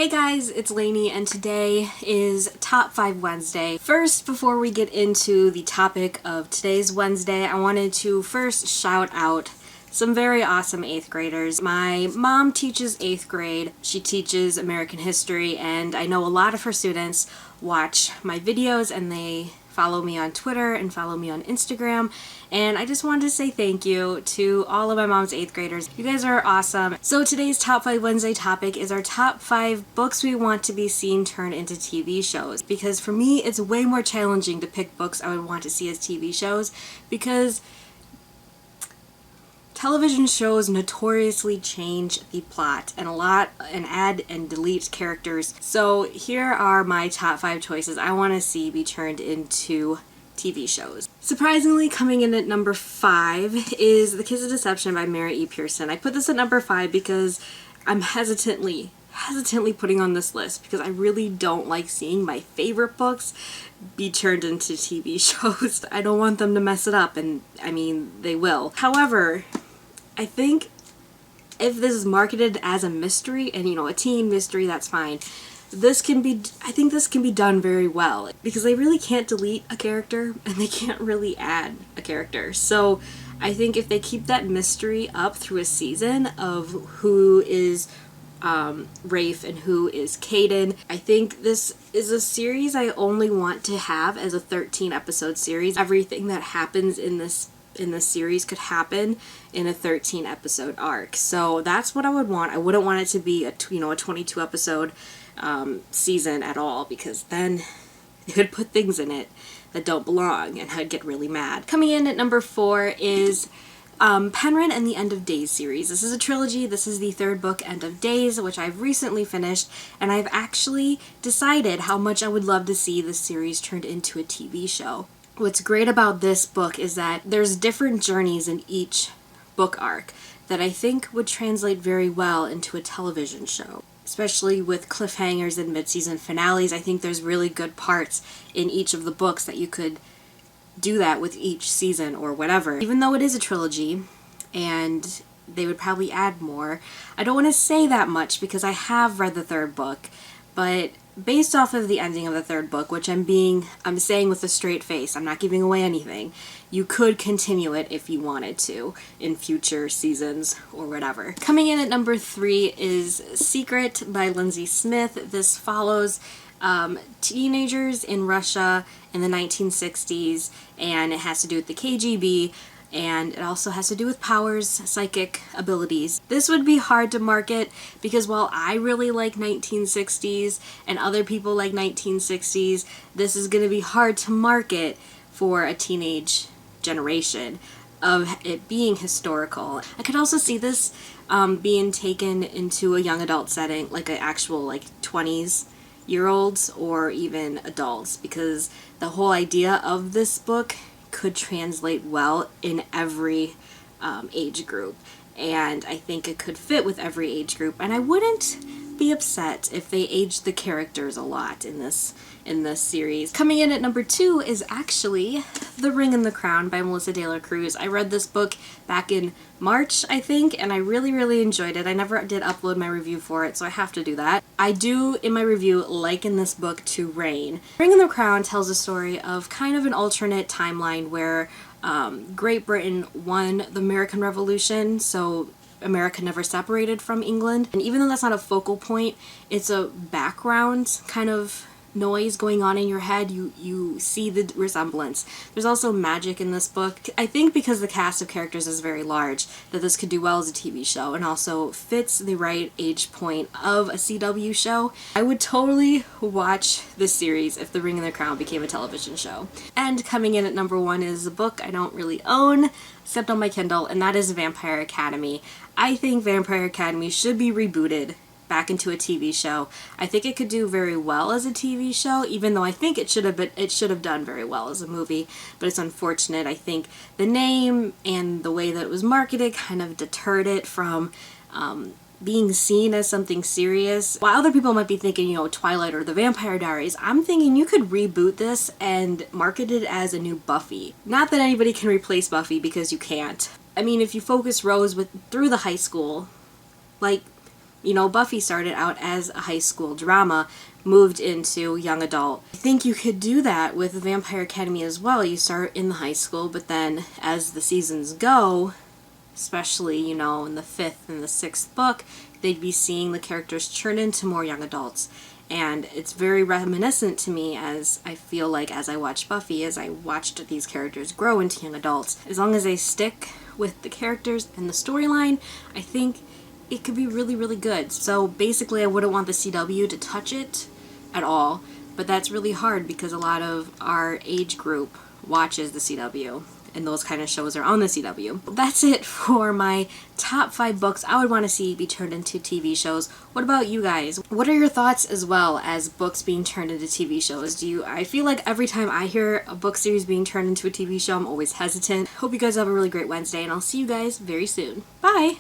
Hey guys, it's Lainey and today is Top 5 Wednesday. First, before we get into the topic of today's Wednesday, I wanted to first shout out some very awesome 8th graders. My mom teaches 8th grade. She teaches American history, and I know a lot of her students watch my videos and they follow me on Twitter and follow me on Instagram, and I just wanted to say thank you to all of my mom's 8th graders. You guys are awesome. So today's Top 5 Wednesday topic is our top 5 books we want to be seen turned into TV shows, because for me it's way more challenging to pick books I would want to see as TV shows, because television shows notoriously change the plot and add and delete characters. So here are my top 5 choices I want to see be turned into TV shows. Surprisingly, coming in at number 5 is The Kiss of Deception by Mary E. Pearson. I put this at number 5 because I'm hesitantly putting on this list because I really don't like seeing my favorite books be turned into TV shows. I don't want them to mess it up, and I mean, they will. However, I think if this is marketed as a mystery and, you know, a teen mystery, that's fine. I think this can be done very well because they really can't delete a character and they can't really add a character. So I think if they keep that mystery up through a season of who is Rafe and who is Caden, I think this is a series I only want to have as a 13-episode series. Everything that happens in this series could happen in a 13-episode arc. So that's what I would want. I wouldn't want it to be a 22-episode season at all, because then it could put things in it that don't belong and I'd get really mad. Coming in at number 4 is Penryn and the End of Days series. This is a trilogy. This is the 3rd book, End of Days, which I've recently finished, and I've actually decided how much I would love to see this series turned into a TV show. What's great about this book is that there's different journeys in each book arc that I think would translate very well into a television show. Especially with cliffhangers and mid-season finales, I think there's really good parts in each of the books that you could do that with each season or whatever. Even though it is a trilogy and they would probably add more, I don't want to say that much because I have read the 3rd book, but based off of the ending of the 3rd book, which I'm saying with a straight face, I'm not giving away anything, you could continue it if you wanted to in future seasons or whatever. Coming in at number 3 is Secret by Lindsay Smith. This follows teenagers in Russia in the 1960s, and it has to do with the KGB, and it also has to do with powers, psychic abilities. This would be hard to market because while I really like 1960s and other people like 1960s, this is going to be hard to market for a teenage generation of it being historical. I could also see this being taken into a young adult setting, like an actual 20s-year-olds or even adults, because the whole idea of this book could translate well in every age group, and I think it could fit with every age group, and I wouldn't be upset if they aged the characters a lot in this series. Coming in at number 2 is actually The Ring and the Crown by Melissa De La Cruz. I read this book back in March, I think, and I really enjoyed it. I never did upload my review for it, so I have to do that. I do, in my review, liken this book to Reign. Ring and the Crown tells a story of kind of an alternate timeline where Great Britain won the American Revolution, so America never separated from England. And even though that's not a focal point, it's a background kind of noise going on in your head. You see the resemblance. There's also magic in this book. I think because the cast of characters is very large, that this could do well as a TV show and also fits the right age point of a CW show. I would totally watch this series if The Ring and the Crown became a television show. And coming in at number 1 is a book I don't really own except on my Kindle, and that is Vampire Academy. I think Vampire Academy should be rebooted back into a TV show. I think it could do very well as a TV show, even though I think it should have done very well as a movie, but it's unfortunate. I think the name and the way that it was marketed kind of deterred it from being seen as something serious. While other people might be thinking, you know, Twilight or The Vampire Diaries, I'm thinking you could reboot this and market it as a new Buffy. Not that anybody can replace Buffy, because you can't. I mean, if you focus Rose through the high school, like, You know, Buffy started out as a high school drama, moved into young adult. I think you could do that with Vampire Academy as well. You start in the high school, but then as the seasons go, especially, you know, in the 5th and the 6th book, they'd be seeing the characters turn into more young adults. And it's very reminiscent to me, as I feel like as I watched Buffy, as I watched these characters grow into young adults. As long as they stick with the characters and the storyline, I think it could be really, really good. So basically I wouldn't want the CW to touch it at all, but that's really hard because a lot of our age group watches the CW, and those kind of shows are on the CW. That's it for my top 5 books I would want to see be turned into TV shows. What about you guys? What are your thoughts as well as books being turned into TV shows? I feel like every time I hear a book series being turned into a TV show, I'm always hesitant. Hope you guys have a really great Wednesday, and I'll see you guys very soon. Bye!